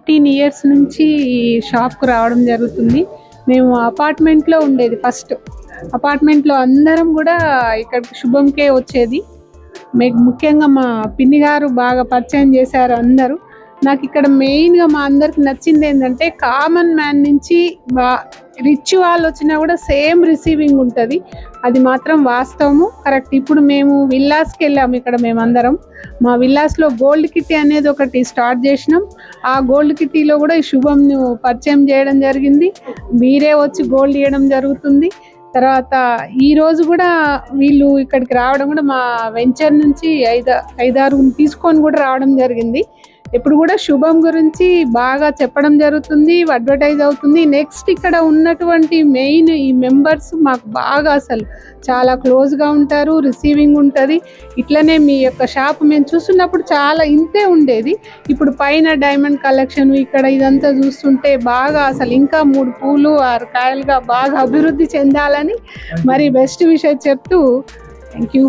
15 years నుంచి ఈ షాప్కు రావడం జరుగుతుంది. మేము అపార్ట్మెంట్లో ఉండేది. ఫస్ట్ అపార్ట్మెంట్లో అందరం కూడా ఇక్కడికి శుభంకే వచ్చేది. ముఖ్యంగా మా పిన్ని గారు బాగా పరిచయం చేశారు అందరూ. నాకు ఇక్కడ మెయిన్గా మా అందరికి నచ్చింది ఏంటంటే కామన్ మ్యాన్ నుంచి రిచ్ వాళ్ళు వచ్చినా కూడా సేమ్ రిసీవింగ్ ఉంటుంది. అది మాత్రం వాస్తవము, కరెక్ట్. ఇప్పుడు మేము విల్లాస్కి వెళ్ళాము. ఇక్కడ మేమందరం మా విల్లాస్లో గోల్డ్ కిటీ అనేది ఒకటి స్టార్ట్ చేసినాం. ఆ గోల్డ్ కిటీలో కూడా ఈ శుభంను పరిచయం చేయడం జరిగింది. మీరే వచ్చి గోల్డ్ ఇవ్వడం జరుగుతుంది. తర్వాత ఈరోజు కూడా వీళ్ళు ఇక్కడికి రావడం కూడా మా వెంచర్ నుంచి 5-6 తీసుకొని కూడా రావడం జరిగింది. ఇప్పుడు కూడా శుభం గురించి బాగా చెప్పడం జరుగుతుంది, అడ్వర్టైజ్ అవుతుంది. నెక్స్ట్ ఇక్కడ ఉన్నటువంటి మెయిన్ ఈ మెంబర్స్ మాకు బాగా అసలు చాలా క్లోజ్గా ఉంటారు, రిసీవింగ్ ఉంటుంది. ఇట్లనే మీ యొక్క షాప్ మేము చూస్తున్నప్పుడు చాలా ఇంతే ఉండేది. ఇప్పుడు పైన డైమండ్ కలెక్షన్ ఇక్కడ ఇదంతా చూస్తుంటే బాగా అసలు ఇంకా 3 పూలు 6 కాయలుగా బాగా అభివృద్ధి చెందాలని మరి బెస్ట్ విషయం చెప్తూ థ్యాంక్ యూ.